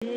What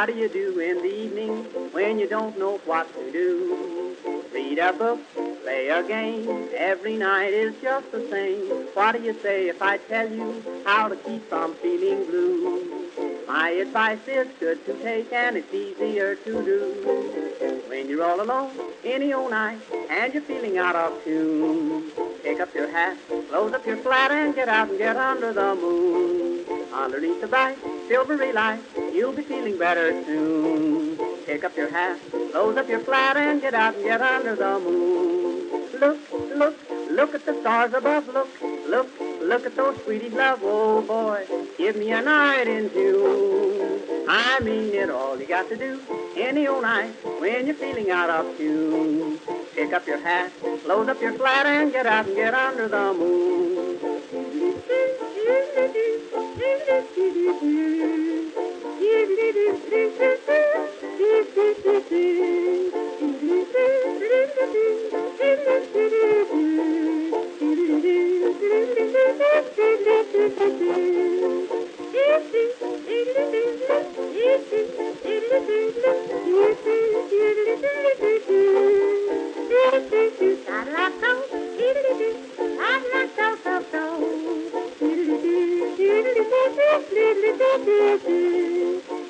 do you do in the evening when you don't know what to do? Read a book, play a game, every night is just the same. What do you say if I tell you how to keep from feeling blue? My advice is good to take and it's easier to do. When you're all alone, any old night, and you're feeling out of tune, pick up your hat, close up your flat, and get out and get under the moon. Underneath the bright, silvery light, you'll be feeling better soon. Pick up your hat, close up your flat, and get out and get under the moon. Look, look, look at the stars above. Look, look, look at those sweeties love. Oh boy, give me a night in June. I mean it, all you got to do any old night when you're feeling out of tune. Pick up your hat, close up your flat, and get out and get under the moon.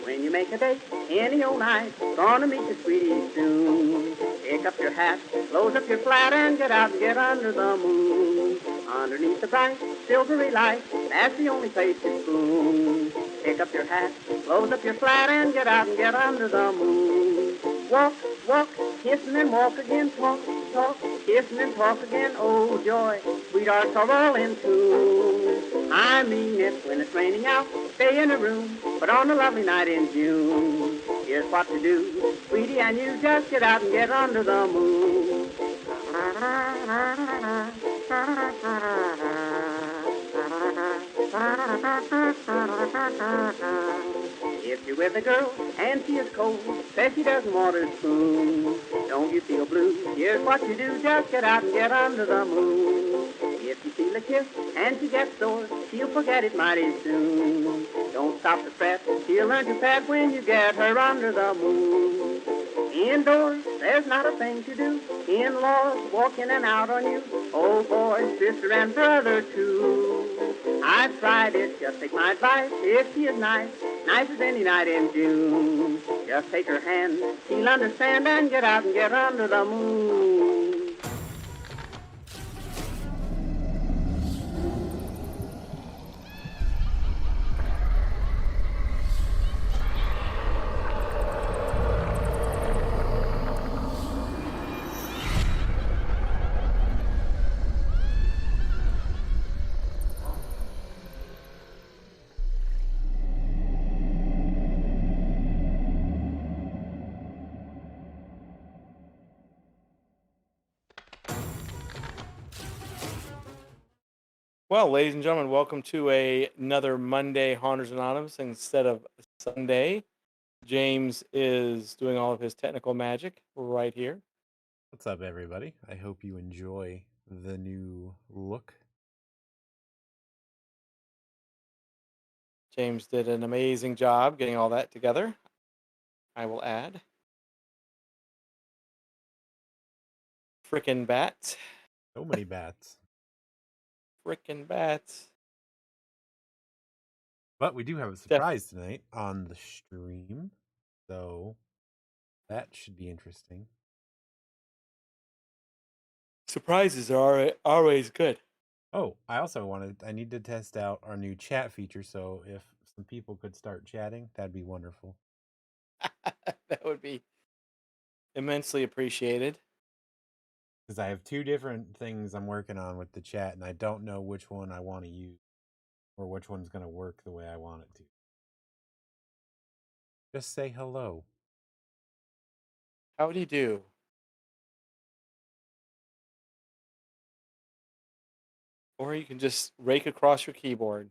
When you make a date any old night, gonna meet your sweetie soon. Pick up your hat, close up your flat, and get out and get under the moon. Underneath the bright, silvery light, that's the only place to spoon. Pick up your hat, close up your flat, and get out and get under the moon. Walk, walk, kiss and then walk again, talk, talk, kiss and then talk again, oh joy, sweethearts are all in tune. I mean it, when it's raining out, stay in a room, but on a lovely night in June, here's what to do, sweetie, and you just get out and get under the moon. If you're with a girl and she is cold, says she doesn't want her spoon, don't you feel blue? Here's what you do, just get out and get under the moon. If you feel a kiss and she gets sore, she'll forget it mighty soon. Don't stop to fret, she'll learn to pet when you get her under the moon. Indoors, there's not a thing to do. In-laws walk in and out on you. Oh boy, sister and brother too. I've tried it, just take my advice. If she is nice, nice as any night in June, just take her hand, she'll understand, and get out and get under the moon. Well, ladies and gentlemen, welcome to another Monday Haunters Anonymous instead of Sunday. James is doing all of his technical magic right here. What's up, everybody? I hope you enjoy the new look. James did an amazing job getting all that together. I will add. Frickin' bats. So many bats. Frickin' bats. But we do have a surprise tonight on the stream, so that should be interesting. Surprises are always good. Oh, I need to test out our new chat feature, so if some people could start chatting, that'd be wonderful. That would be immensely appreciated. Because I have two different things I'm working on with the chat, and I don't know which one I want to use, or which one's going to work the way I want it to. Just say hello. Howdy do. Or you can just rake across your keyboard.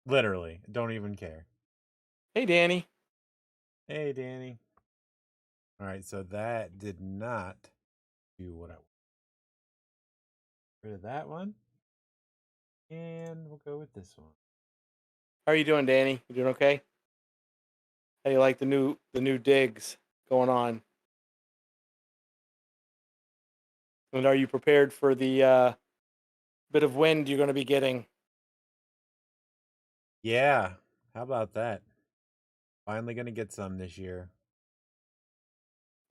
Literally. Don't even care. Hey, Danny. Hey, Danny. All right, so that did not do what I wanted. rid of that one. And we'll go with this one. How are you doing, Danny? You doing okay? How do you like the new digs going on? And are you prepared for the bit of wind you're going to be getting? Yeah. How about that? Finally going to get some this year.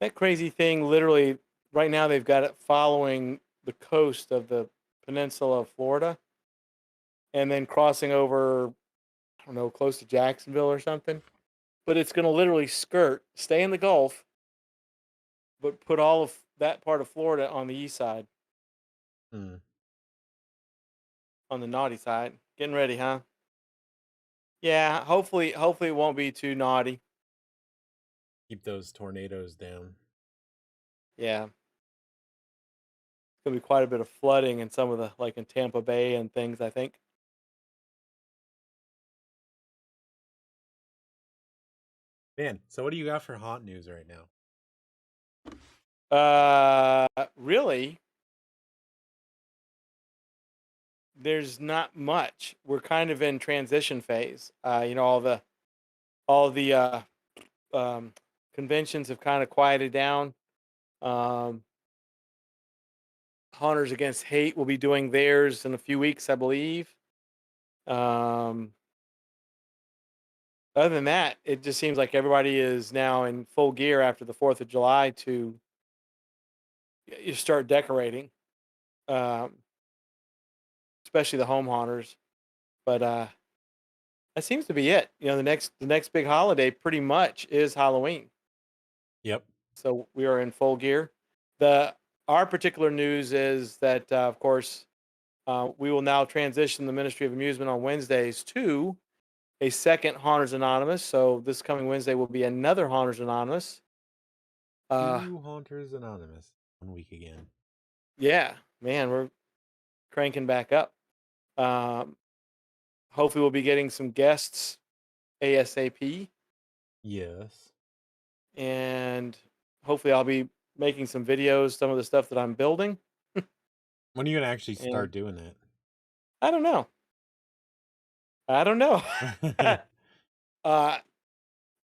That crazy thing, literally, right now they've got it following the coast of the peninsula of Florida and then crossing over, I don't know, close to Jacksonville or something. But it's going to literally stay in the Gulf, but put all of that part of Florida on the east side, Hmm. on the naughty side. Getting ready, huh? Yeah, hopefully it won't be too naughty. Keep those tornadoes down. Yeah. It's gonna be quite a bit of flooding in some of the like in Tampa Bay and things, I think. Man, so what do you got for haunt news right now? Really, there's not much. We're kind of in transition phase. All the um, conventions have kind of quieted down. Um, Hunters Against Hate will be doing theirs in a few weeks, I believe. Um, Other than that, it just seems like everybody is now in full gear after the 4th of July to you start decorating, um, especially the home haunters. But that seems to be it. The next big holiday pretty much is Halloween. Yep. So we are in full gear. The Our particular news is that, of course, we will now transition the Ministry of Amusement on Wednesdays to a second Haunters Anonymous. So this coming Wednesday will be another Haunters Anonymous. Uh, Two Haunters Anonymous. 1 week again. yeah, man, we're cranking back up. Um, Hopefully, we'll be getting some guests ASAP, Yes. and hopefully, I'll be making some videos, some of the stuff that I'm building. When are you going to actually And start doing that? I don't know. I don't know. uh,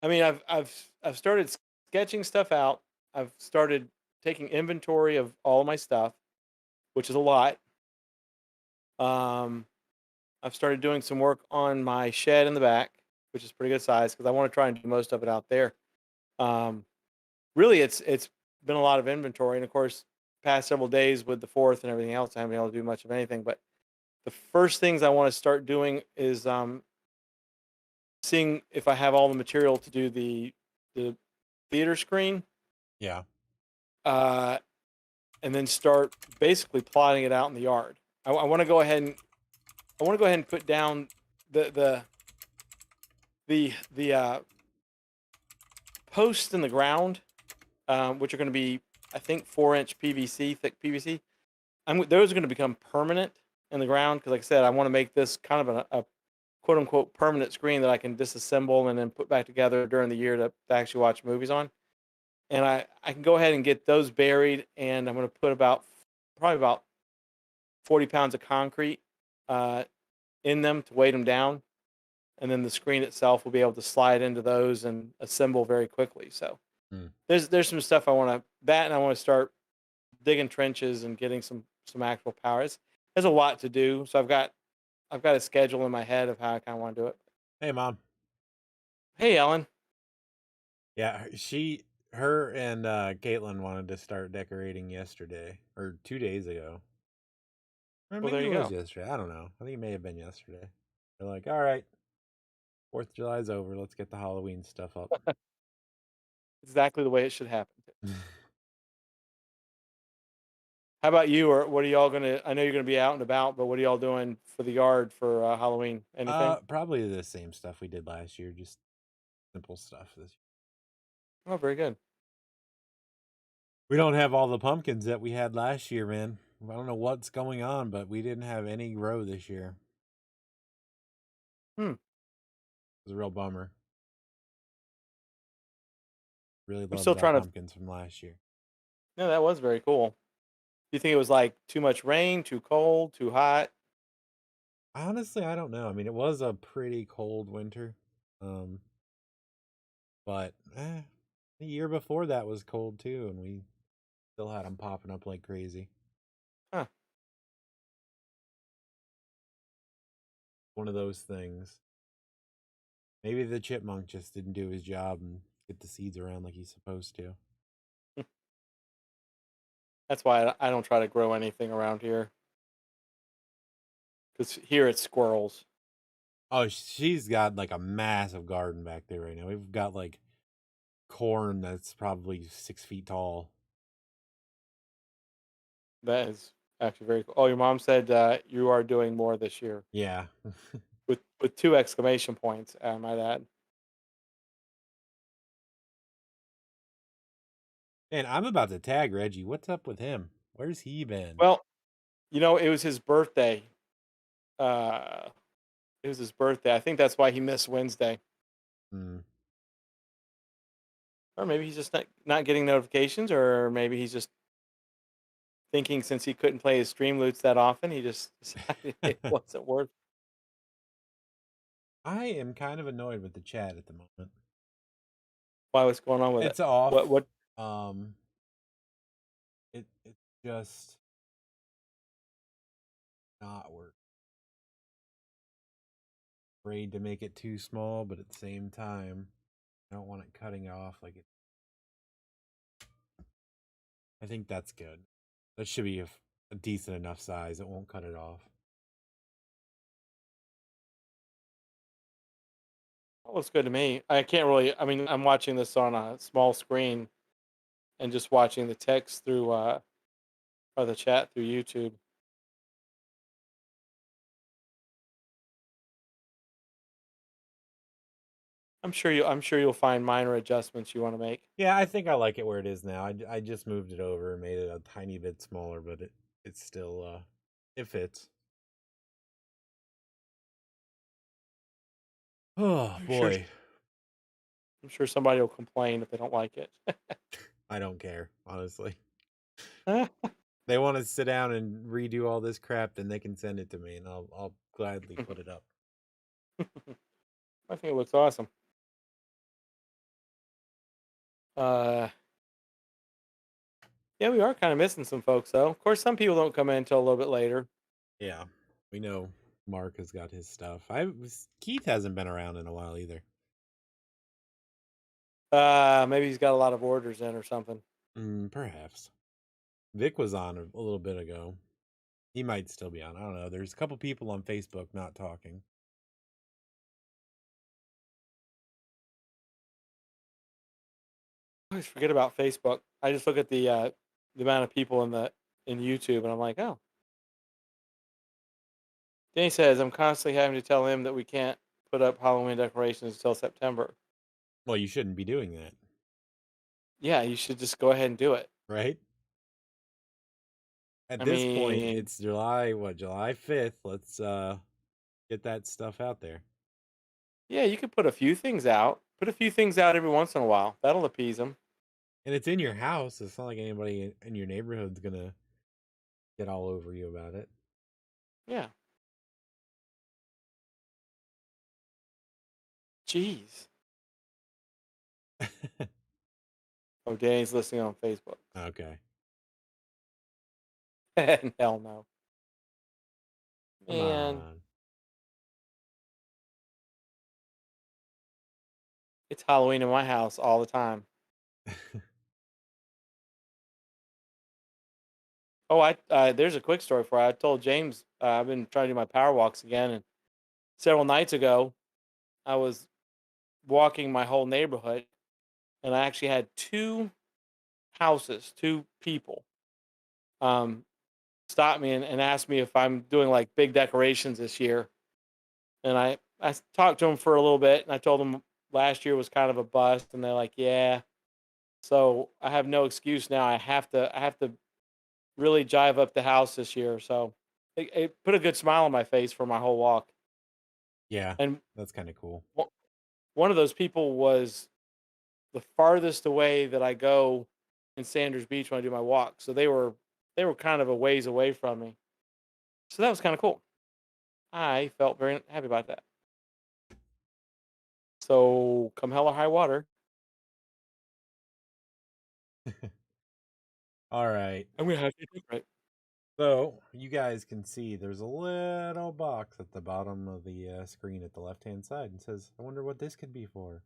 I mean, I've started sketching stuff out. I've started taking inventory of all of my stuff, which is a lot. Um, I've started doing some work on my shed in the back, which is pretty good size because I want to try and do most of it out there. Um, Really, it's been a lot of inventory, and of course, past several days with the 4th and everything else, I haven't been able to do much of anything. But the first things I want to start doing is seeing if I have all the material to do the theater screen, Yeah. uh, and then start basically plotting it out in the yard. I want to go ahead and put down the the the posts in the ground, which are going to be, I think, 4-inch PVC, thick PVC. Those are going to become permanent in the ground because, like I said, I want to make this kind of a quote unquote permanent screen that I can disassemble and then put back together during the year to actually watch movies on. And I can go ahead and get those buried, and I'm going to put probably about 40 pounds of concrete uh, in them to weight them down, and then the screen itself will be able to slide into those and assemble very quickly. So Hmm. there's some stuff I want to and I want to start digging trenches and getting some actual power. There's a lot to do, so I've got a schedule in my head of how I kind of want to do it. Hey, Mom. Hey, Ellen. Yeah, her and Caitlin wanted to start decorating yesterday or 2 days ago. Or Well, maybe there it you was go. yesterday. I don't know. I think it may have been yesterday. They're like, all right, 4th of July's over. Let's get the Halloween stuff up. Exactly the way it should happen. How about you? Or what are y'all gonna? I know you're gonna be out and about, but what are y'all doing for the yard for Halloween? Anything? Probably the same stuff we did last year, just simple stuff this year. Oh, very good. We don't have all the pumpkins that we had last year, man. I don't know what's going on, but we didn't have any grow this year. Hmm. It was a real bummer. Really I'm loved still our trying to. pumpkins from last year. No, that was very cool. you think it was like too much rain, too cold, too hot? Honestly, I don't know. I mean, it was a pretty cold winter. Um, but the year before that was cold too, and we still had them popping up like crazy. Huh. One of those things. Maybe the chipmunk just didn't do his job and get the seeds around like he's supposed to. That's why I don't try to grow anything around here because here it's squirrels. Oh, she's got like a massive garden back there right now. We've got like corn that's probably 6 feet tall. That is actually very cool. Oh, your mom said you are doing more this year Yeah. with two exclamation points. I might add. And I'm about to tag Reggie. What's up with him? Where's he been? Well, it was his birthday. Uh, it was his birthday. I think that's why he missed Wednesday, Hmm. or maybe he's just not getting notifications, or maybe he's just thinking since he couldn't play his stream loots that often, he just decided it wasn't worth. I am kind of annoyed with the chat at the moment. Why? What's going on with it? It's off. What? Um, it's just not work. Afraid to make it too small, but at the same time, I don't want it cutting off like it. I think that's good. That should be a decent enough size. It won't cut it off. That looks good to me. I can't really. I mean, I'm watching this on a small screen and just watching the text through or the chat through YouTube. I'm sure you'll find minor adjustments you want to make. Yeah, I think I like it where it is now. I just moved it over and made it a tiny bit smaller, but it's still it fits. Oh I'm sure. boy, I'm sure somebody will complain if they don't like it. I don't care honestly. They want to sit down and redo all this crap, then they can send it to me, and I'll gladly put it up. I think it looks awesome. Uh, yeah, we are kind of missing some folks, though. Of course, some people don't come in until a little bit later. Yeah, we know Mark has got his stuff. Keith hasn't been around in a while either. Maybe he's got a lot of orders in or something. Perhaps Vic was on a little bit ago. He might still be on. I don't know. There's a couple people on Facebook not talking. I always forget about Facebook. I just look at the amount of people in YouTube, and I'm like, oh. Danny says I'm constantly having to tell him that we can't put up Halloween decorations until September. Well, you shouldn't be doing that, Yeah, you should just go ahead and do it. right? At I this point, mean, it's July 5th. Let's get that stuff out there. yeah, you could put a few things out. Put a few things out every once in a while. That'll appease them. And it's in your house. It's not like anybody in your neighborhood's gonna get all over you about it. Yeah. Jeez. Oh, Danny's listening on Facebook. Okay. Hell no. Come Man, on. it's Halloween in my house all the time. Oh, I there's a quick story for you. I told James I've been trying to do my power walks again, and several nights ago I was walking my whole neighborhood, and I actually had two people, um, stop me and ask me if I'm doing like big decorations this year. And I talked to them for a little bit, and I told them last year was kind of a bust, and they're like, yeah. So I have no excuse now. I have to really jive up the house this year. So it put a good smile on my face for my whole walk. Yeah, And that's kind of cool. one of those people was the farthest away that I go in Sanders Beach when I do my walk. So they were they were kind of a ways away from me. So that was kind of cool. I felt very happy about that. So come hell or high water, All right. I'm gonna have to decorate. So you guys can see there's a little box at the bottom of the screen at the left-hand side and says, "I wonder what this could be for."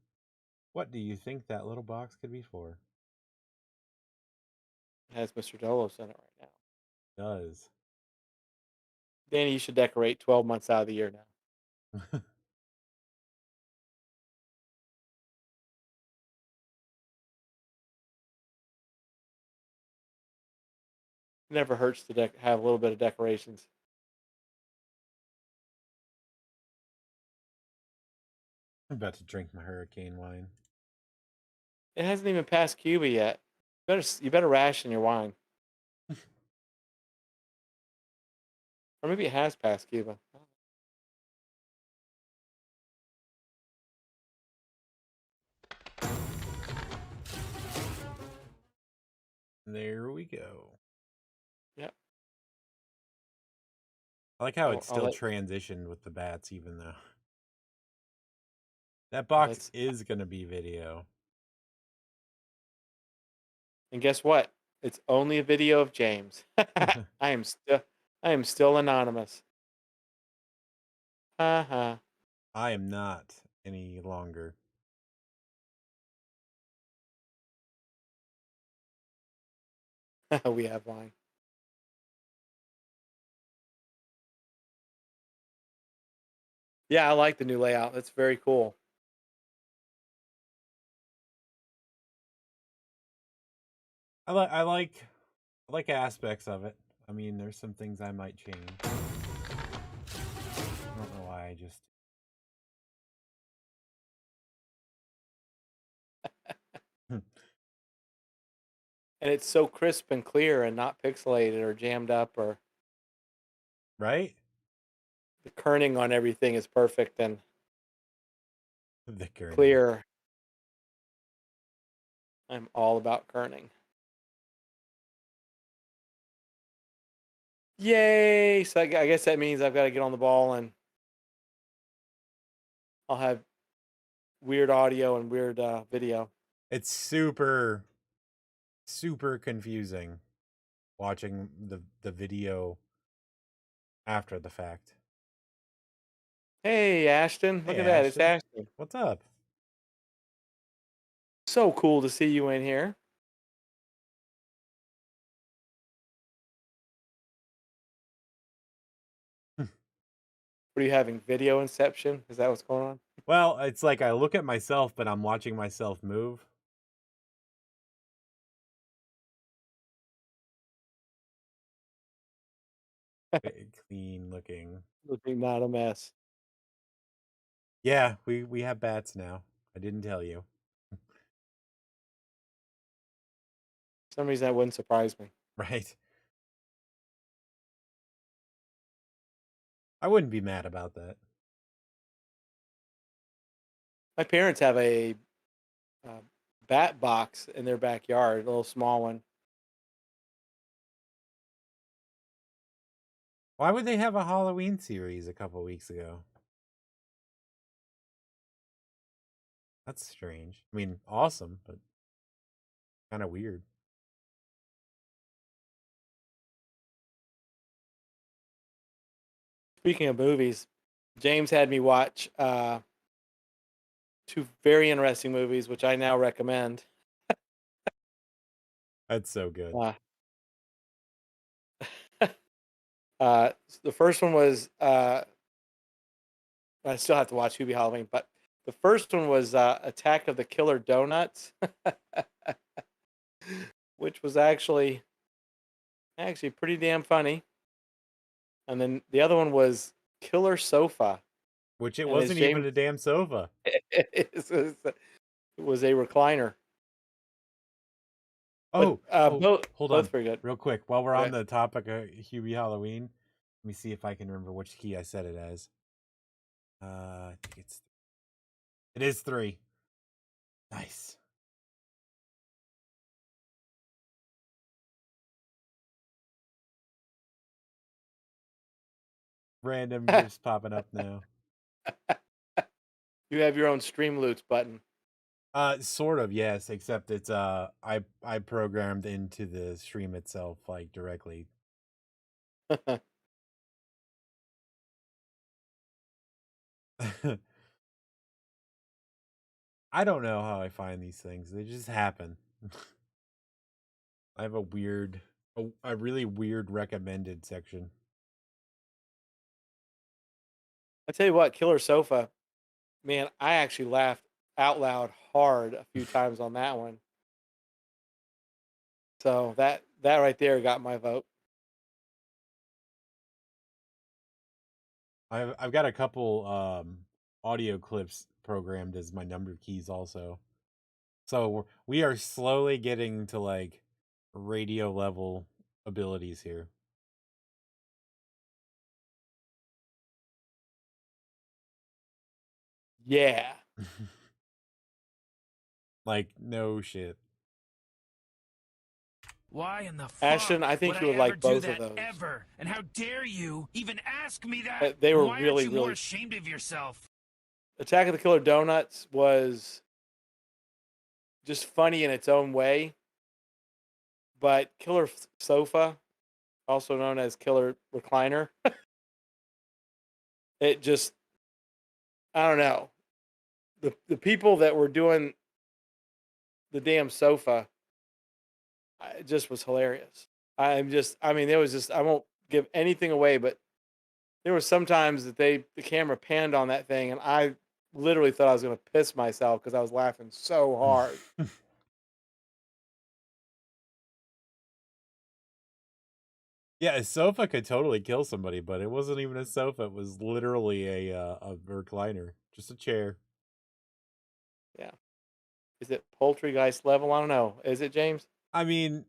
What do you think that little box could be for? It has Mr. Dolos in it right now. Does. Danny, you should decorate 12 months out of the year now. It never hurts to have a little bit of decorations. I'm about to drink my hurricane wine. It hasn't even passed Cuba yet. You better ration your wine. Or maybe it has passed Cuba. There we go. Yep. I like how I'll, it's I'll still let, transitioned with the bats, even though that well, box is going to be video. and guess what? It's only a video of James. I am still I am still anonymous. Ha I am not any longer. ha. We have wine. Yeah, I like the new layout. That's very cool. I like aspects of it. I mean, there's some things I might change. I don't know why. I just And it's so crisp and clear and not pixelated or jammed up, or right. the kerning on everything is perfect and The kerning. clear. I'm all about kerning. Yay! So I guess that means I've got to get on the ball and I'll have weird audio and weird video. It's super, super confusing watching the video after the fact. Hey, Ashton. Look Hey, at that. It's Ashton, Ashton. what's up? So cool to see you in here. What are you having? Video inception? Is that what's going on? Well, it's like I look at myself, but I'm watching myself move. Clean looking. Looking not a mess. Yeah, we have bats now. I didn't tell you. For some reason that wouldn't surprise me. Right. I wouldn't be mad about that. My parents have a uh, bat box in their backyard, a little small one. Why would they have a Halloween series a couple weeks ago? That's strange. I mean, awesome, but kind of weird. Speaking of movies, James had me watch two very interesting movies, which I now recommend. That's so good. Uh, the first one was I still have to watch Hubie Halloween, but the first one was Attack of the Killer Donuts, which was actually pretty damn funny. And then the other one was Killer Sofa, Which it and it's wasn't even James. a damn sofa. It was a recliner, but Oh, oh, both hold both on, very good. real quick. While we're on Okay. the topic of Hubie Halloween, let me see if I can remember which key I said it as. I think it is 3. Nice. random gifts popping up now. You have your own Streamloots button. Sort of, yes, except it's I programmed into the stream itself like directly. I don't know how I find these things. They just happen. I have a really weird recommended section. I tell you what, Killer Sofa, man, I actually laughed out loud hard a few times on that one. So that right there got my vote. I've got a couple audio clips programmed as my number keys also. So we are slowly getting to like radio level abilities here. Yeah. Like no shit. Why in the fuck Ashton, I think you would I ever like do both that of those. ever? And how dare you even ask me that? They were Why really, aren't you more really. ashamed of yourself? Attack of the Killer Donuts was just funny in its own way, but Killer Sofa, also known as Killer Recliner, it just, I don't know. The people that were doing the damn sofa, it just was hilarious. I mean, there was just, I won't give anything away, but there were some times that the camera panned on that thing, and I literally thought I was going to piss myself because I was laughing so hard. Yeah, a sofa could totally kill somebody, but it wasn't even a sofa. It was literally a recliner, just a chair. Yeah. Is it Poultrygeist level? I don't know. Is it, James? I mean,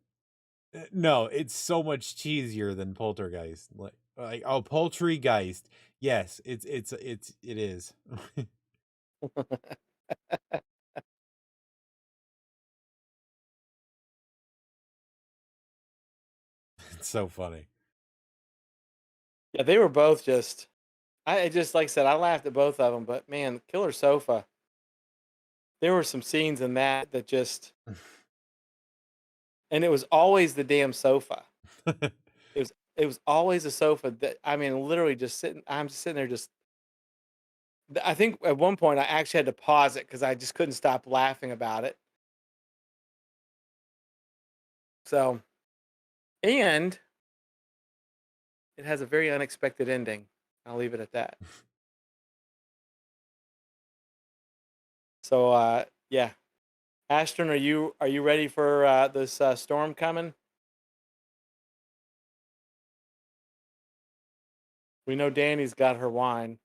no, it's so much cheesier than Poltergeist. Like oh, Poultrygeist. Yes, it is. It's so funny. Yeah, they were both just. I just like I said, I laughed at both of them, but man, Killer Sofa. There were some scenes in that just, and it was always the damn sofa. It was always a sofa that I mean, literally just sitting. I'm just sitting there, just. I think at one point I actually had to pause it because I just couldn't stop laughing about it. So, and it has a very unexpected ending. I'll leave it at that. So, yeah, Ashton, are you ready for this storm coming? We know Danny's got her wine.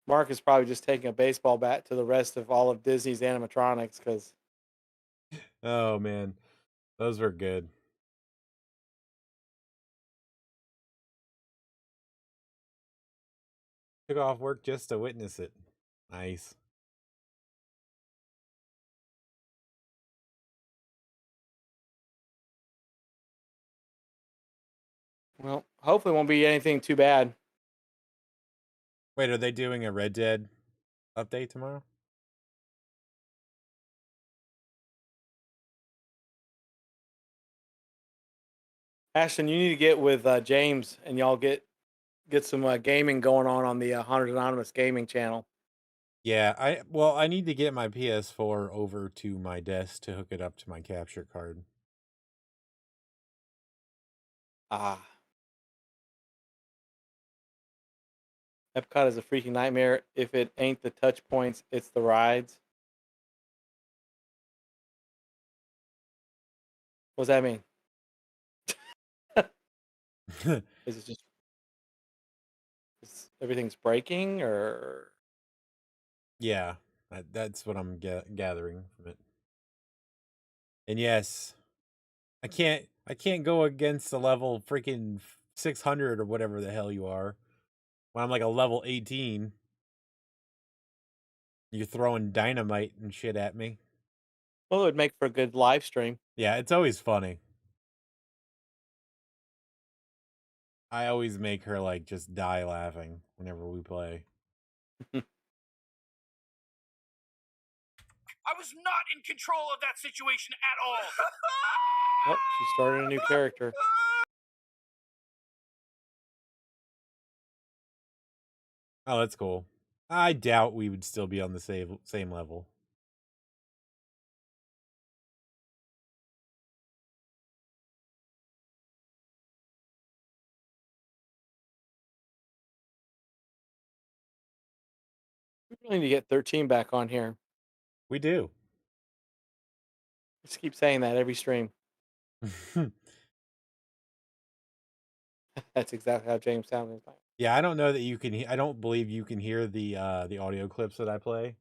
Mark is probably just taking a baseball bat to the rest of all of Disney's animatronics because Oh man, those were good. Took off work just to witness it. Nice. well, hopefully it won't be anything too bad. Wait, are they doing a Red Dead update tomorrow? Ashton, you need to get with James and y'all get some gaming going on the Haunted Anonymous gaming channel. Yeah, I need to get my PS4 over to my desk to hook it up to my capture card. Ah, Epcot is a freaking nightmare. If it ain't the touch points, it's the rides. What does that mean? Is it just everything's breaking or? Yeah, that's what I'm gathering from it. And yes, I can't go against the level freaking 600 or whatever the hell you are when I'm like a level 18. You're throwing dynamite and shit at me. Well, it would make for a good live stream. Yeah, it's always funny. I always make her like just die laughing whenever we play. I was not in control of that situation at all. Oh, she started a new character. Oh, that's cool. I doubt we would still be on the same level. We really need to get 13 back on here. We do. Just keep saying that every stream. That's exactly how James sounded. Yeah, I don't know that you can. I don't believe you can hear the audio clips that I play.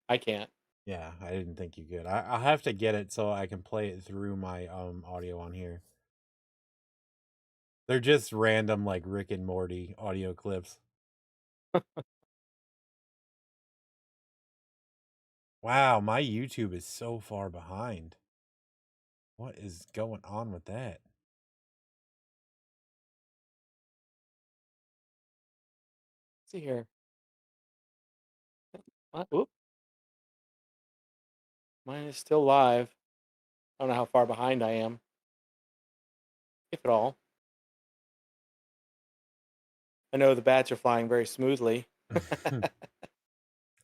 I can't. Yeah, I didn't think you could. I'll have to get it so I can play it through my audio on here. They're just random like Rick and Morty audio clips. Wow, my YouTube is so far behind. What is going on with that? Let's see here. Oop. Mine is still live. I don't know how far behind I am, if at all. I know the bats are flying very smoothly.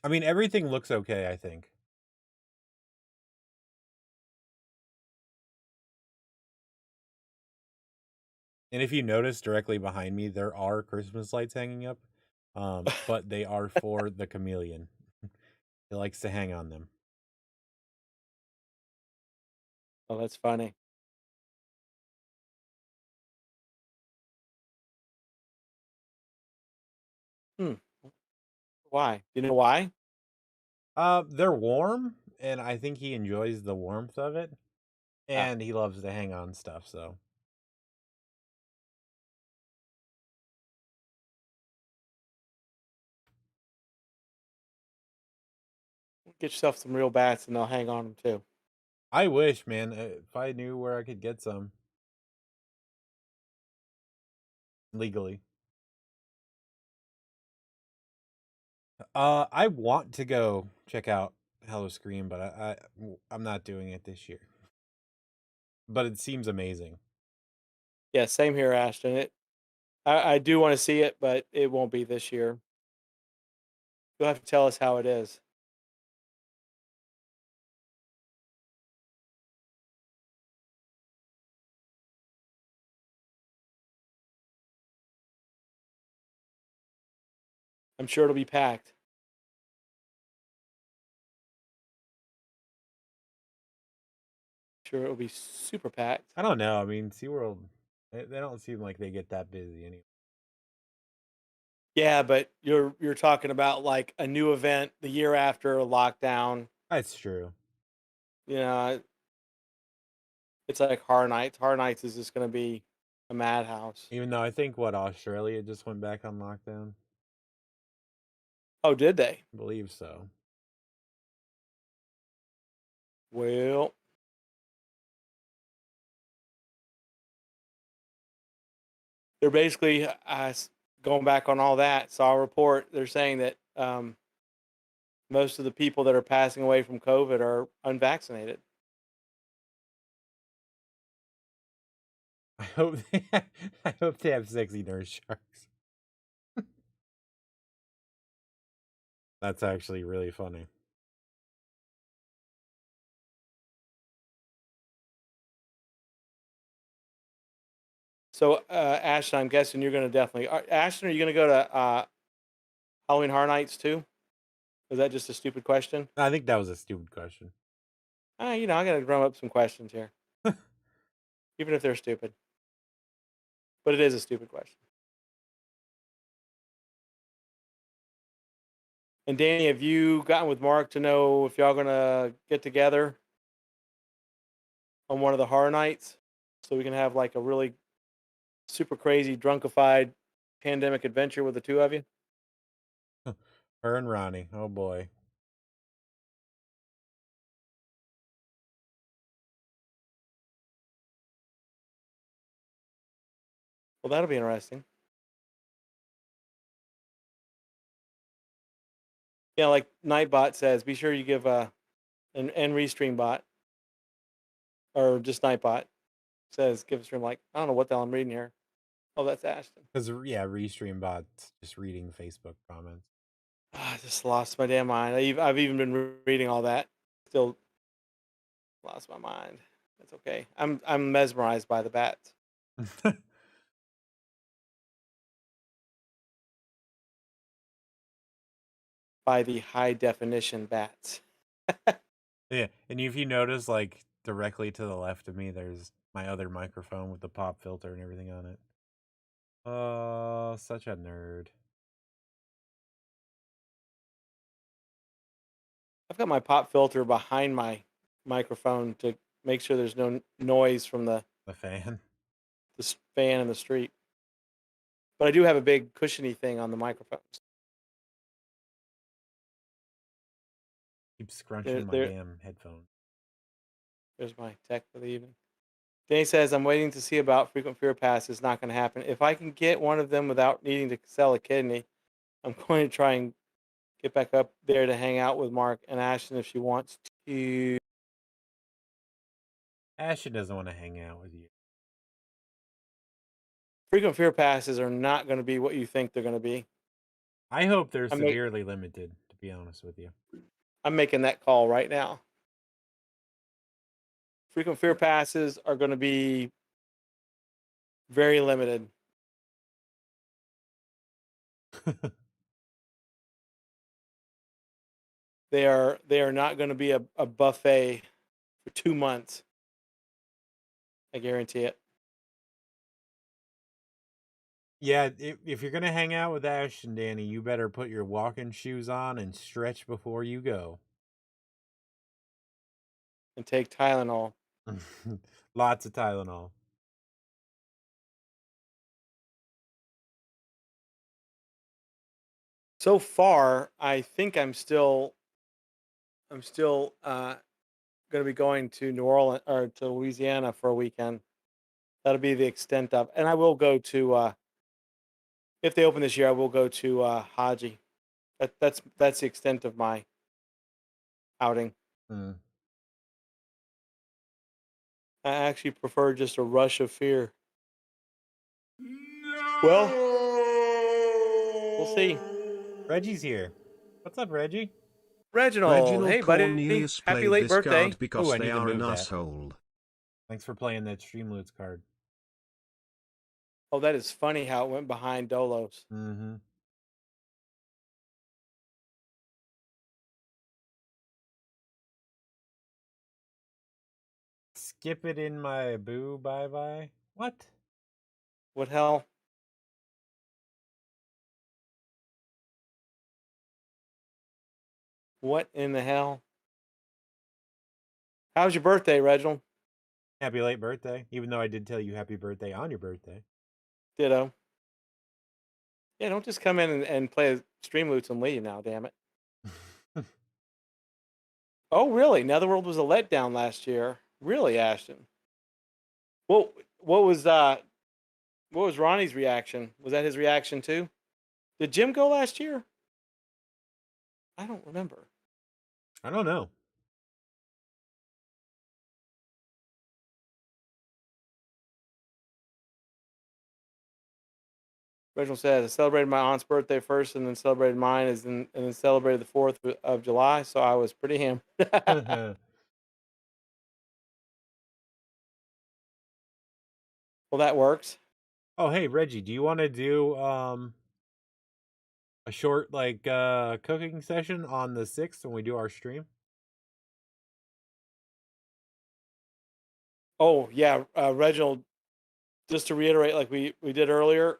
I mean, everything looks okay, I think. And if you notice directly behind me, there are Christmas lights hanging up. But they are for the chameleon. He likes to hang on them. Oh, that's funny. Why? Do you know why? They're warm, and I think he enjoys the warmth of it. And he loves to hang on stuff, so. Get yourself some real bats and they'll hang on them too. I wish, man, if I knew where I could get some. Legally. I want to go check out Howl-O-Scream, but I'm not doing it this year. But it seems amazing. Yeah, same here, Ashton. I do want to see it, but it won't be this year. You'll have to tell us how it is. I'm sure it'll be packed. Sure, it'll be super packed. I don't know. I mean, SeaWorld, they don't seem like they get that busy anymore. Yeah, but you're talking about like a new event the year after a lockdown. That's true. You know, it's like Horror Nights. Horror Nights is just going to be a madhouse. Even though I think Australia just went back on lockdown. Oh, did they? I believe so. Well, they're basically going back on all that. Saw a report. They're saying that most of the people that are passing away from COVID are unvaccinated. I hope they have sexy nurse sharks. That's actually really funny. So, Ashton, I'm guessing you're going to definitely. Ashton, are you going to go to Halloween Horror Nights too? Was that just a stupid question? I think that was a stupid question. I got to drum up some questions here, even if they're stupid. But it is a stupid question. And Danny, have you gotten with Mark to know if y'all gonna get together on one of the horror nights so we can have like a really super crazy drunkified pandemic adventure with the two of you? Her and Ronnie. Oh boy. Well, Well, that'll be interesting. Yeah, like Nightbot says, be sure you give and Restreambot or just Nightbot says give a stream like I don't know what the hell I'm reading here. Oh, that's Ashton. Because yeah, Restream bot's just reading Facebook comments. I just lost my damn mind. I've even been reading all that. Still lost my mind. That's okay. I'm mesmerized by the bats. By the high definition bats. Yeah, and if you notice, like directly to the left of me, there's my other microphone with the pop filter and everything on it. Oh, such a nerd. I've got my pop filter behind my microphone to make sure there's no noise from the fan. Fan in the street. But I do have a big cushiony thing on the microphones. Keep scrunching my damn headphone. There's my tech for the evening. Danny says, I'm waiting to see about frequent fear pass. It's not going to happen. If I can get one of them without needing to sell a kidney, I'm going to try and get back up there to hang out with Mark and Ashton if she wants to. Ashton doesn't want to hang out with you. Frequent fear passes are not going to be what you think they're going to be. I hope they're severely limited, to be honest with you. I'm making that call right now. Frequent fear passes are going to be very limited. They are not going to be a buffet for 2 months. I guarantee it. Yeah, if you're going to hang out with Ash and Danny, you better put your walking shoes on and stretch before you go. And take Tylenol. Lots of Tylenol. So far, I think I'm still going to be going to New Orleans or to Louisiana for a weekend. That'll be the extent of, and I will go to if they open this year, I will go to Haji. That's the extent of my outing. I actually prefer just a rush of fear. No! Well, we'll see. Reggie's here. What's up, Reggie? Reginald, hey buddy, happy late birthday! Because they are an asshole. Thanks for playing that Streamloots card. Oh, that is funny how it went behind Dolos. Mm-hmm. Skip it in my boo bye-bye. What? What hell? What in the hell? How's your birthday, Reginald? Happy late birthday, even though I did tell you happy birthday on your birthday. Ditto. Yeah, don't just come in and play Streamloots and leave now, damn it. Oh, really? Netherworld was a letdown last year. Really, Ashton? What was Ronnie's reaction? Was that his reaction too? Did Jim go last year? I don't remember. I don't know. Reginald says, I celebrated my aunt's birthday first and then celebrated mine and then celebrated the 4th of July, so I was pretty hammered. Well, that works. Oh, hey, Reggie, do you want to do a short cooking session on the 6th when we do our stream? Oh, yeah, Reginald, just to reiterate like we did earlier,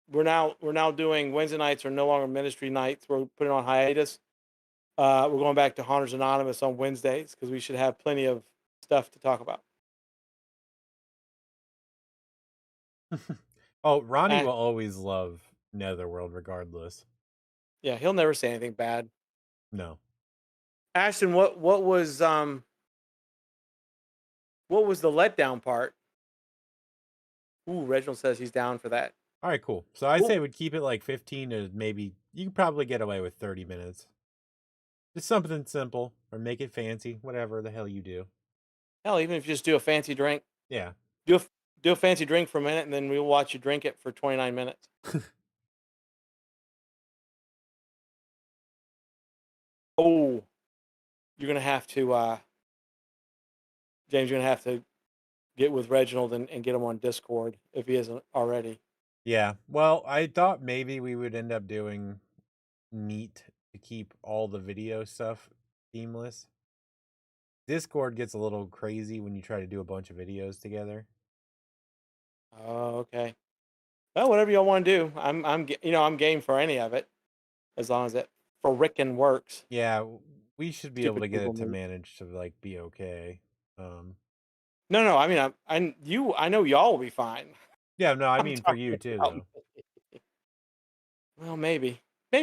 we're now doing Wednesday nights are no longer ministry nights. We're putting on hiatus. We're going back to Haunters Anonymous on Wednesdays because we should have plenty of stuff to talk about. Oh, Ronnie will always love Netherworld regardless. Yeah, he'll never say anything bad. No. Ashton, what was the letdown part? Ooh, Reginald says he's down for that. All right, cool. So I Cool. say we'd keep it like 15 to maybe, you could probably get away with 30 minutes. Just something simple, or make it fancy, whatever the hell you do. Hell, even if you just do a fancy drink. Yeah. Do a fancy drink for a minute, and then we'll watch you drink it for 29 minutes. Oh, you're gonna have to, James. You're gonna have to get with Reginald and get him on Discord if he isn't already. Yeah. Well, I thought maybe we would end up doing Meet to keep all the video stuff seamless. Discord gets a little crazy when you try to do a bunch of videos together. Oh, okay. Well, whatever y'all want to do, I'm game for any of it, as long as it frickin' works. Yeah, we should be able Stupid to get Google it to Meet. manage to like be okay. No. I mean, I know y'all will be fine. Yeah, no, I I'm mean for talking you too, about though. me. Well, maybe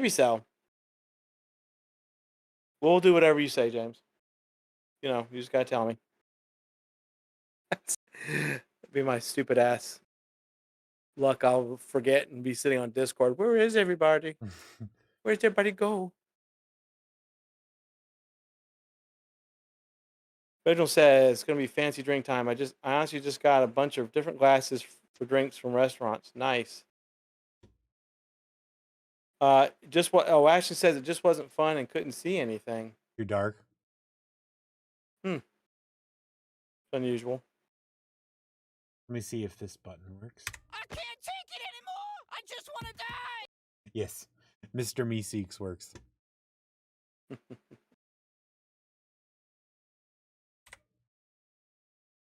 so. We'll do whatever you say, James. You just gotta tell me. That'd be my stupid ass luck. I'll forget and be sitting on Discord. Where is everybody? Where's everybody go? Reginald says it's gonna be fancy drink time. I honestly just got a bunch of different glasses for drinks from restaurants. Nice. Ashton says it just wasn't fun and couldn't see anything. Too dark. It's unusual. Let me see if this button works. I can't take it anymore. I just want to die. Yes, Mr. Meeseeks works.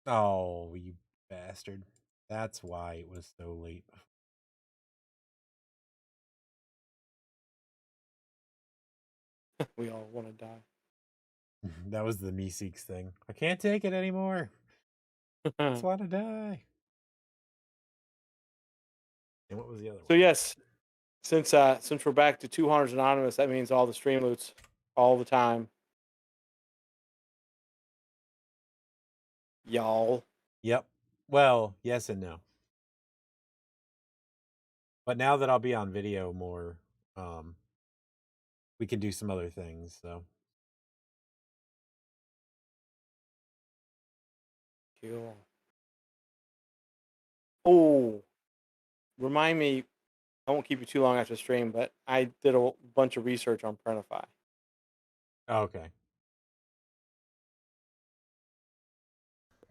Oh, you bastard. That's why it was so late. We all want to die. That was the Meeseeks thing. I can't take it anymore. I just want to die. And what was the other one? So yes, since we're back to 200 Anonymous, that means all the stream loots all the time. Y'all. Yep. Well, yes and no. But now that I'll be on video more, we can do some other things, so. Cool. Oh, remind me, I won't keep you too long after the stream, but I did a bunch of research on Printify. Okay.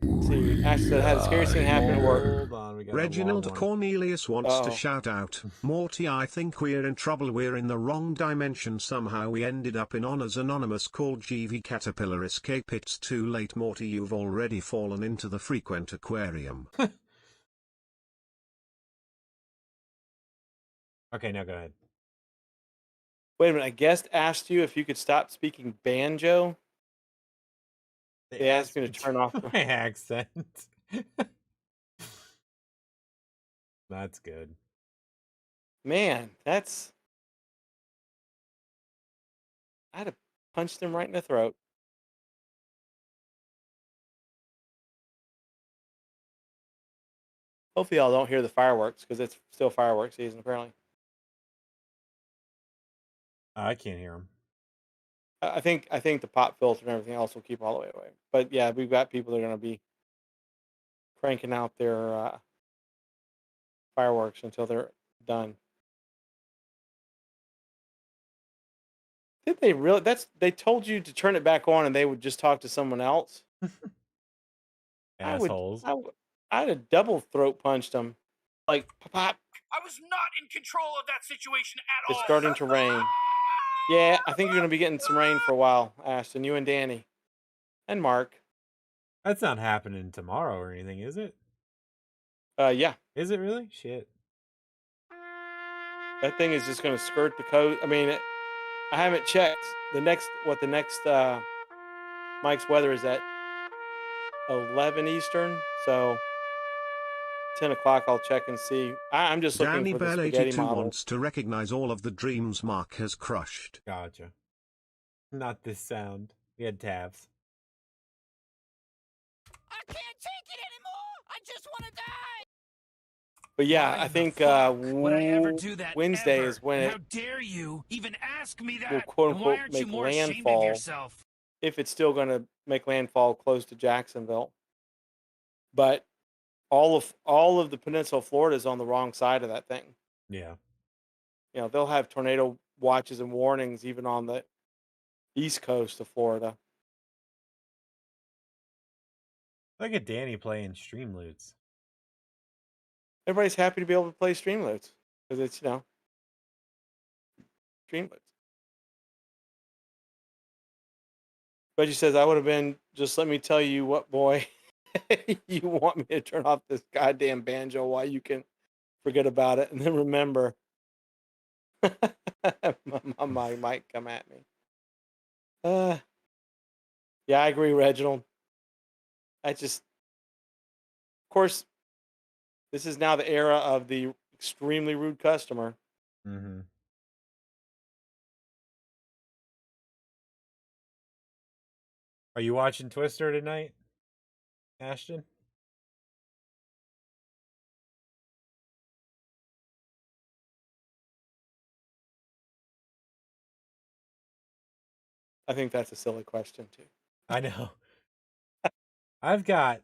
Let's see, Ash said, had the scariest thing happen at work. Hold on, we got Reginald Cornelius wants to shout out, Morty, I think we're in trouble. We're in the wrong dimension. Somehow we ended up in Honors Anonymous called GV Caterpillar Escape. It's too late, Morty. You've already fallen into the frequent aquarium. Okay, now go ahead. Wait a minute, a guest asked you if you could stop speaking banjo. They asked me to turn off my accent. That's good. Man, I'd have punched him right in the throat. Hopefully y'all don't hear the fireworks, because it's still fireworks season, apparently. I can't hear him. I think the pop filter and everything else will keep all the way away. But yeah, we've got people that are going to be cranking out their fireworks until they're done. Did they really? They told you to turn it back on, and they would just talk to someone else. Assholes. I'd have double throat punched them, like pop. I was not in control of that situation at all. It's starting to rain. Yeah, I think you're going to be getting some rain for a while, Ashton. You and Danny, and Mark. That's not happening tomorrow or anything, is it? Yeah. Is it really? Shit. That thing is just going to skirt the coast. I mean, I haven't checked the next Mike's weather is at 11 Eastern, so 10 o'clock I'll check and see. I'm just looking Danny for the Bell spaghetti 82 model. wants to recognize all of the dreams Mark has crushed. Gotcha. Not this sound. We had tabs. I can't take it anymore. I just want to die. But yeah, Why I the think fuck would I ever do that Wednesday ever? is when And it how dare you even ask me will that? quote And why unquote aren't you make more ashamed of landfall, yourself? if it's still going to make landfall close to Jacksonville. But all of the peninsula of Florida is on the wrong side of that thing. Yeah. You know, they'll have tornado watches and warnings even on the east coast of Florida. Look at Danny playing Streamloots. Everybody's happy to be able to play Streamloots because it's, you know, Streamloots. Reggie says, I would have been, just let me tell you what, boy, you want me to turn off this goddamn banjo while you can forget about it. And then remember, my mic might come at me. Yeah, I agree, Reginald. Of course, this is now the era of the extremely rude customer. Mm-hmm. Are you watching Twister tonight, Ashton? I think that's a silly question, too. I know. I've got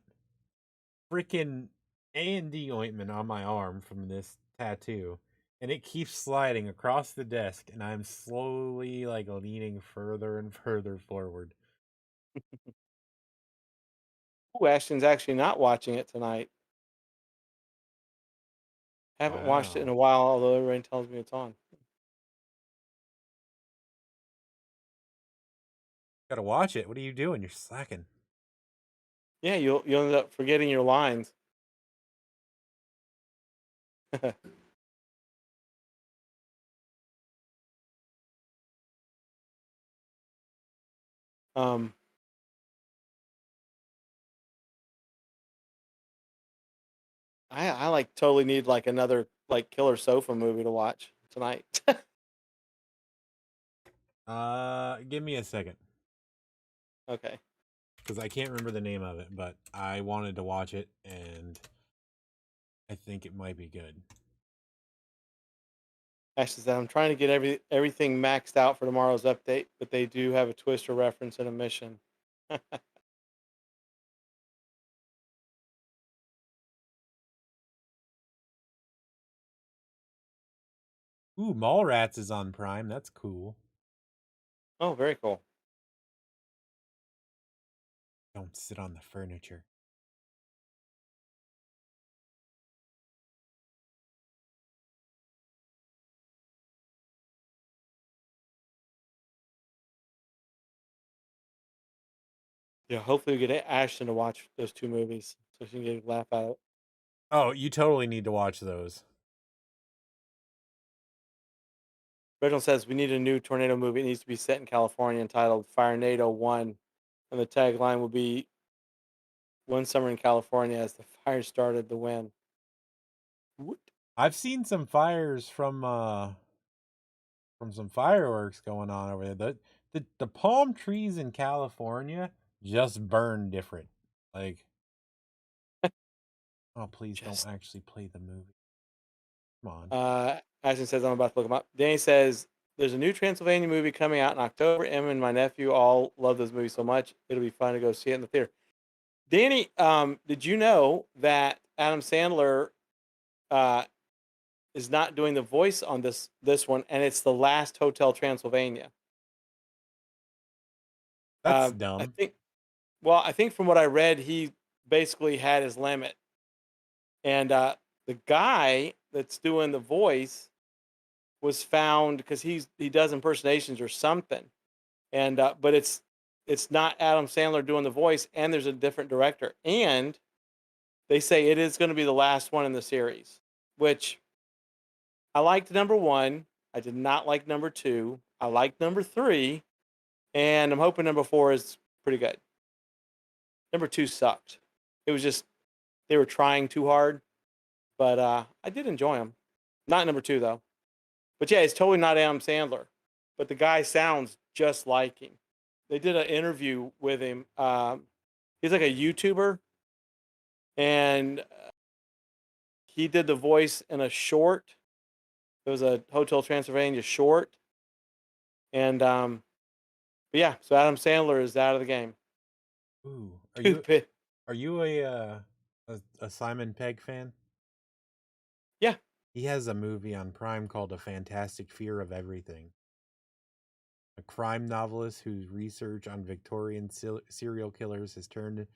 freaking A&D ointment on my arm from this tattoo, and it keeps sliding across the desk, and I'm slowly like leaning further and further forward. Ooh, Ashton's actually not watching it tonight. Haven't watched it in Wow. a while, although everyone tells me it's on. Gotta watch it. What are you doing? You're slacking. Yeah, you'll end up forgetting your lines. um, I like totally need like another like killer sofa movie to watch tonight. Give me a second. Okay. Because I can't remember the name of it, but I wanted to watch it, and I think it might be good. Ashley said, I'm trying to get everything maxed out for tomorrow's update, but they do have a Twister reference and a mission. Ooh, Mallrats is on Prime. That's cool. Oh, very cool. Don't sit on the furniture. Yeah, hopefully we get Ashton to watch those two movies so she can get a laugh out of it. Oh, you totally need to watch those. Reginald says we need a new tornado movie. It needs to be set in California entitled Firenado 1. And the tagline will be One Summer in California as the fire started the wind. What? I've seen some fires from some fireworks going on over there. The palm trees in California just burn different. Like, oh, please don't actually play the movie. Come on. Ashton says I'm about to look him up. Danny says there's a new Transylvania movie coming out in October. Emma and my nephew all love those movies so much. It'll be fun to go see it in the theater. Danny, did you know that Adam Sandler is not doing the voice on this one, and it's the last Hotel Transylvania? That's I dumb. think. Well, I think from what I read, he basically had his limit, and the guy that's doing the voice was found because he does impersonations or something, and but it's not Adam Sandler doing the voice, and there's a different director, and they say it is going to be the last one in the series, which I liked number one. I did not like number two. I liked number three, and I'm hoping number four is pretty good. Number two sucked. It was just they were trying too hard, but I did enjoy them. Not number two though. But yeah, it's totally not Adam Sandler, but the guy sounds just like him. They did an interview with him. He's like a YouTuber, and he did the voice in a short. It was a Hotel Transylvania short, and but yeah. So Adam Sandler is out of the game. Ooh, Toothpick. are you a Simon Pegg fan? Yeah. He has a movie on Prime called A Fantastic Fear of Everything. A crime novelist whose research on Victorian serial killers has turned him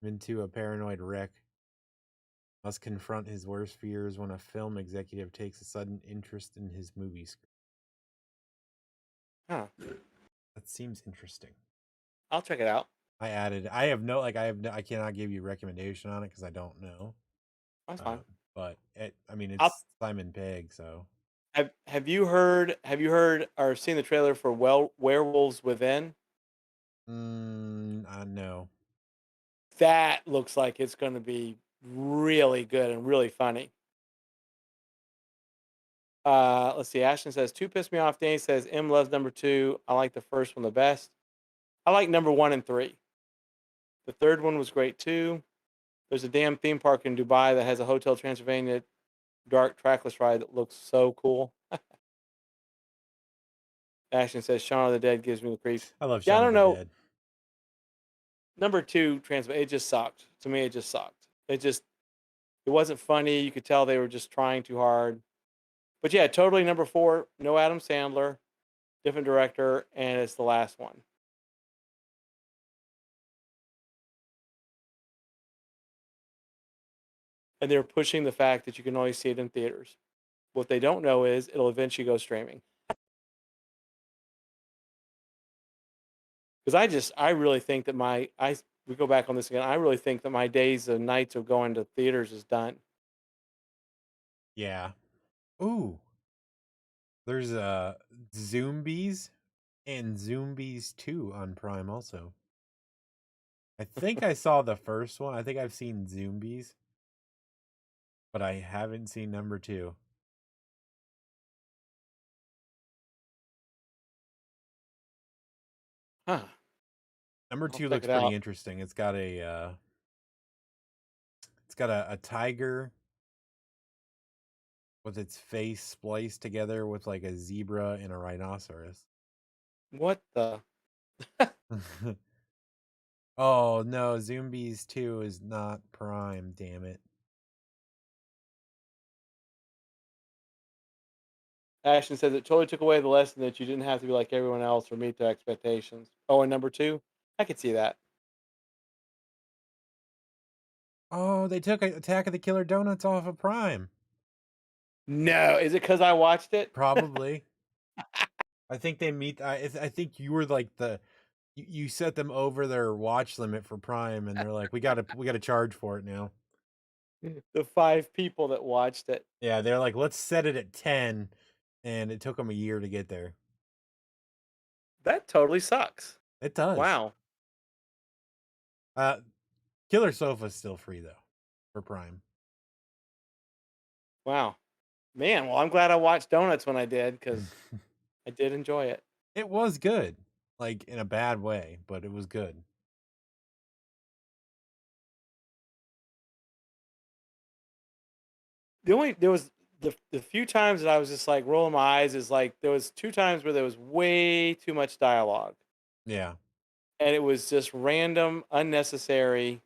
into a paranoid wreck must confront his worst fears when a film executive takes a sudden interest in his movie script. Huh. That seems interesting. I'll check it out. I cannot give you a recommendation on it because I don't know. That's fine. But it's Simon Pegg, so. Have you heard or seen the trailer for Werewolves Within? No. That looks like it's going to be really good and really funny. Let's see. Ashton says 2 pissed me off. Danny says M loves number 2. I like the first one the best. I like number 1 and 3. The third one was great too. There's a damn theme park in Dubai that has a Hotel Transylvania dark trackless ride that looks so cool. Ashton says Shaun of the Dead gives me the creeps. I love Shaun of the Dead. Number 2 it just sucked. To me, it just sucked. It wasn't funny. You could tell they were just trying too hard. But yeah, totally number 4, no Adam Sandler, different director, and it's the last one. And they're pushing the fact that you can only see it in theaters. What they don't know is it'll eventually go streaming. Because I really think that we go back on this again. I really think that my days and nights of going to theaters is done. Yeah. Ooh. There's Zombies and Zombies 2 on Prime also. I think I saw the first one. I think I've seen Zombies, but I haven't seen number 2. Huh. Number 2 looks pretty interesting. It's got a tiger with its face spliced together with like a zebra and a rhinoceros. What the? Oh no, Zombies 2 is not Prime, damn it. Ashton says it totally took away the lesson that you didn't have to be like everyone else or meet their expectations. Oh, and number 2? I could see that. Oh, they took Attack of the Killer Donuts off of Prime. No, is it because I watched it? Probably. I think they I think you were like you set them over their watch limit for Prime, and they're like, we gotta charge for it now. The 5 people that watched it. Yeah, they're like, let's set it at 10, and it took them a year to get there. That totally sucks. It does. Wow. Killer Sofa's still free though for Prime. Wow. Man, well, I'm glad I watched Donuts when I did because I did enjoy it. It was good, like in a bad way, but it was good. There was the few times that I was just like rolling my eyes is like there was 2 times where there was way too much dialogue. Yeah. And it was just random, unnecessary.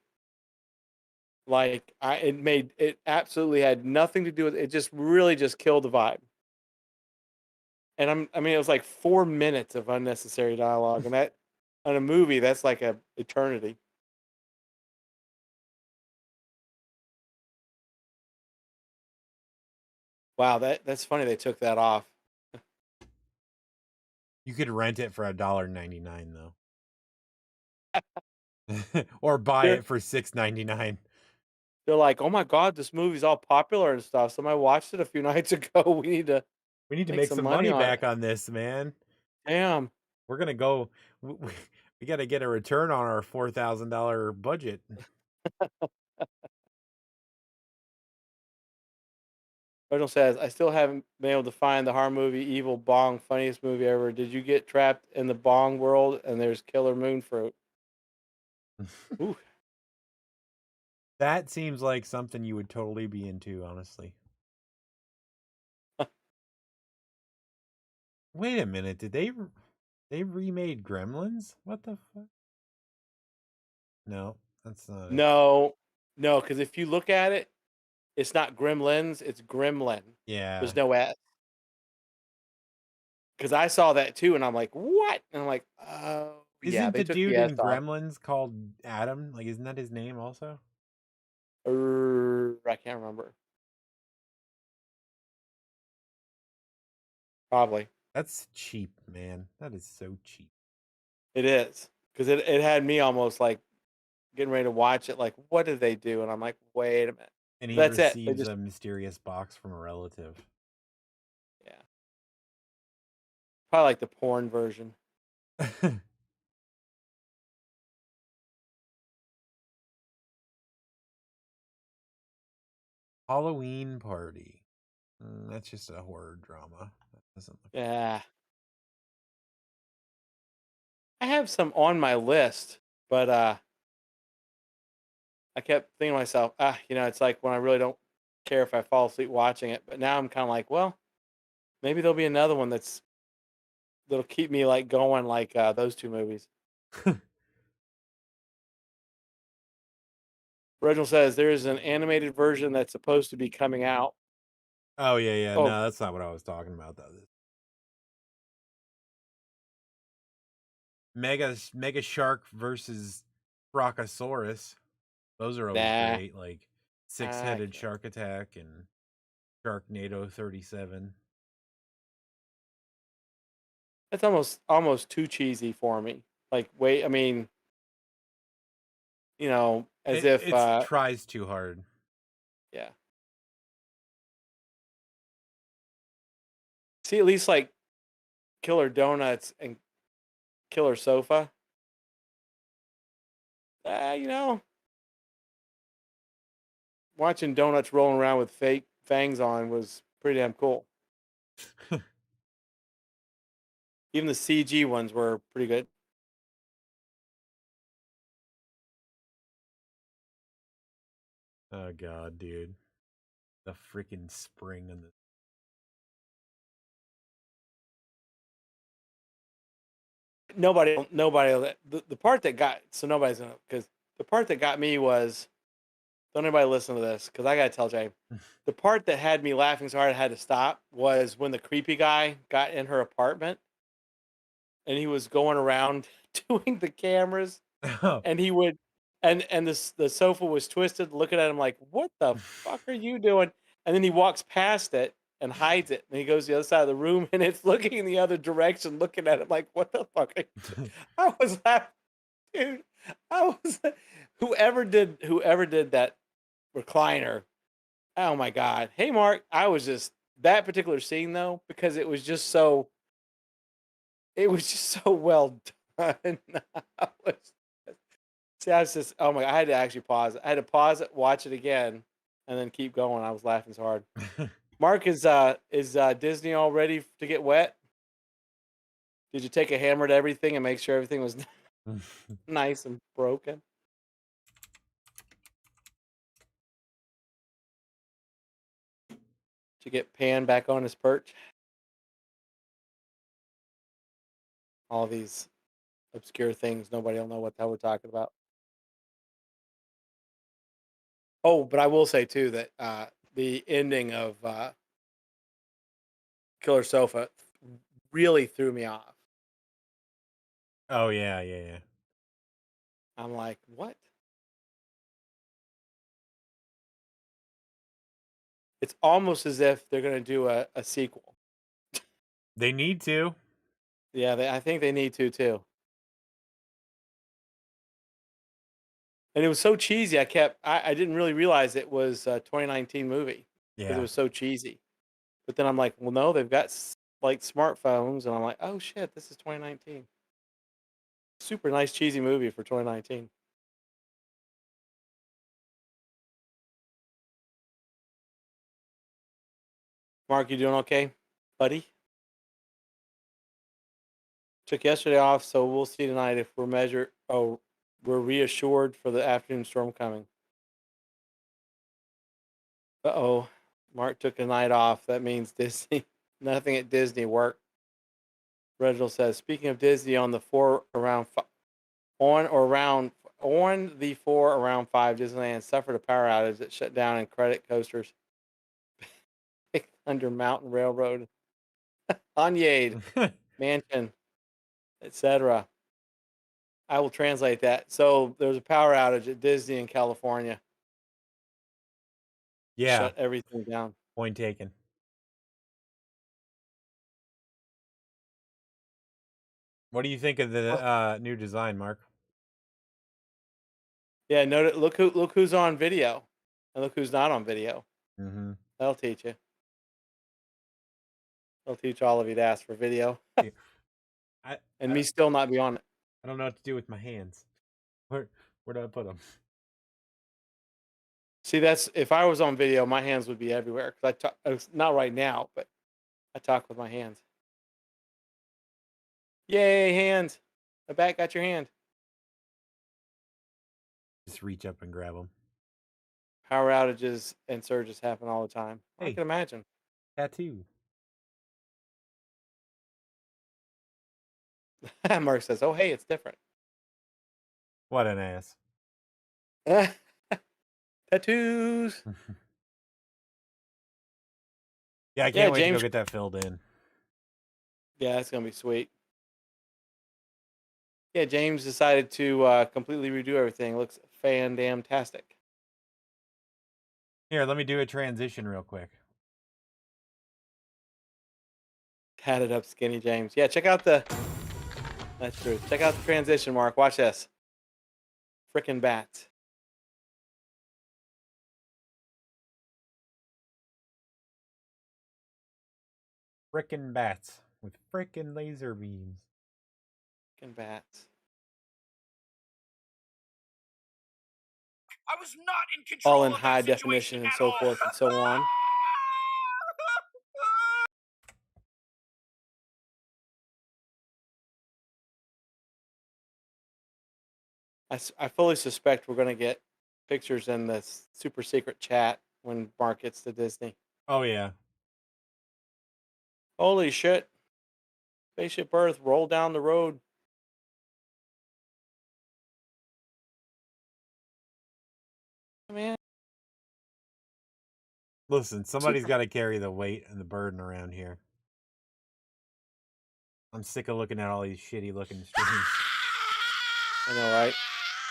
Like it absolutely had nothing to do with it. Just really just killed the vibe. And it was like 4 minutes of unnecessary dialogue, and that on a movie that's like a eternity. Wow, that's funny they took that off. You could rent it for $1.99 though. Or buy it for $6.99. They're like, "Oh my god, this movie's all popular and stuff." Somebody watched it a few nights ago. We need to make some money back on this, man. Damn. We're gonna go. We got to get a return on our $4,000 budget. Virgil says, I still haven't been able to find the horror movie Evil Bong funniest movie ever. Did you get trapped in the Bong world and there's killer moon fruit? Ooh. That seems like something you would totally be into, honestly. Wait a minute, did they remade Gremlins? What the fuck? No, that's not it. No, because if you look at it, it's not Gremlins, it's Gremlin. Yeah. There's no S. Because I saw that too, and I'm like, what? And I'm like, oh, yeah, Isn't they the took dude the S in off. Gremlins called Adam? Like, isn't that his name also? I can't remember. Probably. That's cheap, man. That is so cheap. It is. Because it had me almost like getting ready to watch it, like, what did they do? And I'm like, wait a minute. And he That's it. They receives just, a mysterious box from a relative. yeah. Probably like the porn version. Halloween Party. That's just a horror drama. That doesn't look Yeah. I have some on my list, but I kept thinking to myself, it's like when I really don't care if I fall asleep watching it. But now I'm kind of like, well, maybe there'll be another one that'll keep me like going, like those two movies. Reginald says there is an animated version that's supposed to be coming out. Oh yeah. Oh, No, that's not what I was talking about though. Mega Shark versus Brachiosaurus. Those are always nah. great. Like Six-Headed Shark Attack and Sharknado 37. That's almost too cheesy for me. Like, wait, I mean, as if it tries too hard. yeah. See, at least like Killer Donuts and Killer Sofa. Watching donuts rolling around with fake fangs on was pretty damn cool. Even the CG ones were pretty good. Oh god, dude. The freaking spring and Nobody, the part that got, so nobody's gonna, because the part that got me was, don't anybody listen to this, because I gotta tell Jay, the part that had me laughing so hard I had to stop was when the creepy guy got in her apartment and he was going around doing the cameras, and he would, and the sofa was twisted, looking at him like, what the fuck are you doing? And then he walks past it and hides it, and he goes to the other side of the room, and it's looking in the other direction, looking at him like, what the fuck are you doing? I was laughing, dude. I was whoever did that recliner. Oh my god. Hey Mark, I was just that particular scene though, because it was just so well done. I was just, oh my, I had to actually pause it. I had to pause it, watch it again, and then keep going. I was laughing so hard. Mark, is Disney all ready to get wet? Did you take a hammer to everything and make sure everything was nice and broken? To get Pan back on his perch? All these obscure things, nobody will know what the hell we're talking about. Oh, but I will say too that the ending of Killer Sofa really threw me off. Oh yeah. I'm like, what? It's almost as if they're going to do a sequel. They need to. Yeah, I think they need to too. And it was so cheesy. I didn't really realize it was a 2019 movie because Yeah. it was so cheesy. But then I'm like, well, no, they've got like smartphones, and I'm like, oh shit, this is 2019. Super nice cheesy movie for 2019. Mark, you doing okay, buddy? Took yesterday off, so we'll see tonight if we're reassured for the afternoon storm coming. Uh-oh. Mark took a night off. That means Disney. Nothing at Disney worked. Reginald says, speaking of Disney, on the 4 around five, Disneyland suffered a power outage that shut down and credit coasters under Mountain Railroad, Onyade, Mansion, etc. I will translate that. So there's a power outage at Disney in California. Yeah. Shut everything down. Point taken. What do you think of the new design, Mark? Yeah, look who's on video, and look who's not on video. Mm-hmm. That'll teach you. That'll teach all of you to ask for video, me still not be on it. I don't know what to do with my hands. Where do I put them? See, that's if I was on video, my hands would be everywhere. Because not right now, but I talk with my hands. Yay, hands! The bat got your hand. Just reach up and grab them. Power outages and surges happen all the time. Hey. I can imagine. Tattoo. Mark says, "Oh, hey, it's different." What an ass. Tattoos. Yeah, I can't wait to go get that filled in. Yeah, it's gonna be sweet. Yeah, James decided to completely redo everything. Looks fan-damn-tastic. Here, let me do a transition real quick. Tatted up skinny James. Yeah, check out the... That's true. Check out the transition, Mark. Watch this. Frickin' bats. Frickin' bats with frickin' laser beams. Frickin' bats. I was not in control. All in high definition and so forth and so on. I fully suspect we're going to get pictures in the super secret chat when Mark gets to Disney. Oh, yeah. Holy shit. Spaceship Earth rolled down the road. Man. Listen, somebody's got to carry the weight and the burden around here. I'm sick of looking at all these shitty looking streams. I know, right?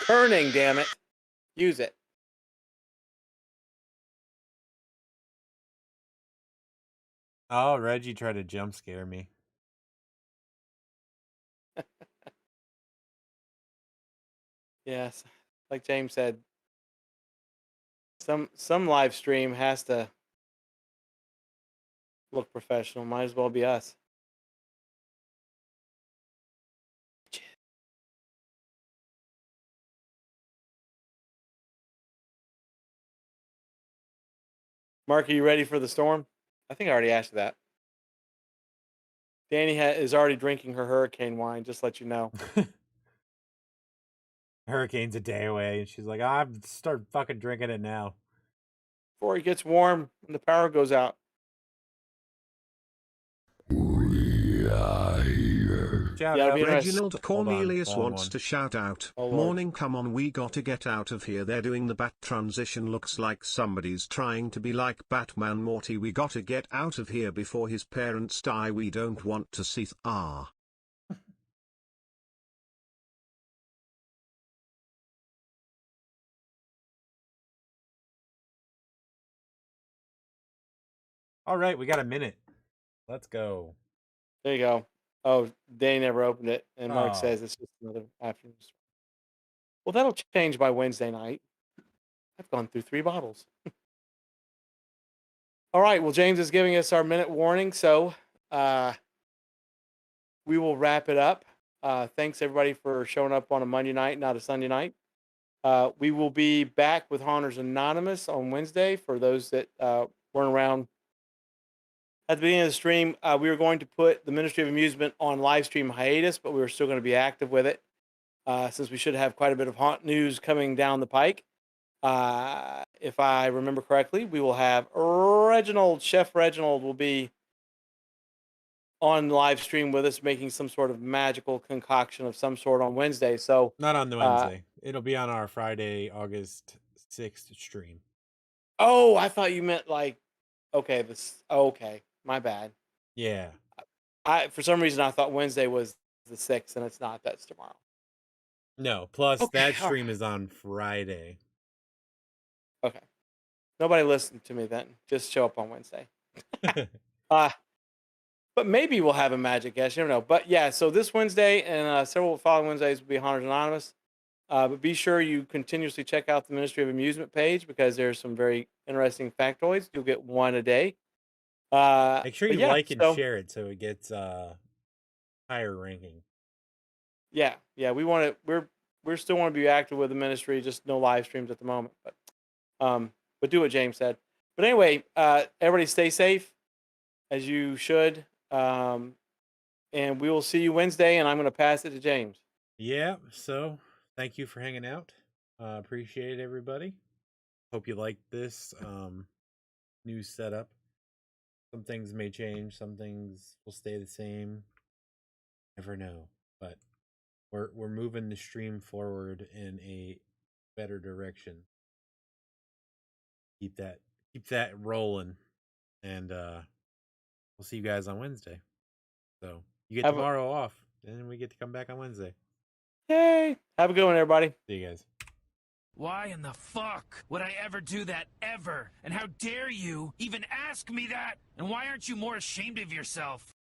Kerning, damn it. Use it. Oh, Reggie tried to jump scare me. Yes. Like James said, some live stream has to look professional. Might as well be us. Mark, are you ready for the storm? I think I already asked you that. Danny is already drinking her hurricane wine, just to let you know. Hurricane's a day away, and she's like, I'm start fucking drinking it now. Before it gets warm and the power goes out. Shout Yeah, out. Reginald Cornelius Hold on, wants to shout out. Oh, Lord. Morning, come on, we gotta get out of here. They're doing the bat transition. Looks like somebody's trying to be like Batman. Morty, we gotta get out of here before his parents die. We don't want to see All right, we got a minute. Let's go. There you go. Oh, Danny never opened it. And Mark Oh. says it's just another afternoon. Well, that'll change by Wednesday night. I've gone through 3 bottles. All right. Well, James is giving us our minute warning. So we will wrap it up. Thanks, everybody, for showing up on a Monday night, not a Sunday night. We will be back with Haunters Anonymous on Wednesday. For those that weren't around at the beginning of the stream, we were going to put the Ministry of Amusement on live stream hiatus, but we were still going to be active with it since we should have quite a bit of haunt news coming down the pike. If I remember correctly, we will have Chef Reginald will be on live stream with us making some sort of magical concoction of some sort on Wednesday. So Not on the Wednesday. It'll be on our Friday, August 6th stream. Oh, I thought you meant like, okay, okay, my bad. Yeah. For some reason I thought Wednesday was the 6th, and it's not. That's tomorrow. No, plus Okay, that stream is on Friday. Okay. Nobody listened to me then. Just show up on Wednesday. But maybe we'll have a magic guest. You never know. But yeah, so this Wednesday and several following Wednesdays will be Haunters Anonymous. But be sure you continuously check out the Ministry of Amusement page, because there's some very interesting factoids. You'll get one a day. Make sure you like and so, share it so it gets higher ranking. Yeah, we want to. We're still want to be active with the ministry. Just no live streams at the moment. But do what James said. But anyway, everybody stay safe, as you should. And we will see you Wednesday, and I'm going to pass it to James. Yeah, so thank you for hanging out. Appreciate it, everybody. Hope you liked this new setup. Some things may change, some things will stay the same. Never know. But we're moving the stream forward in a better direction. Keep that rolling. And we'll see you guys on Wednesday. So you get tomorrow off, and then we get to come back on Wednesday. Yay! Have a good one, everybody. See you guys. Why in the fuck would I ever do that, ever? And how dare you even ask me that? And why aren't you more ashamed of yourself?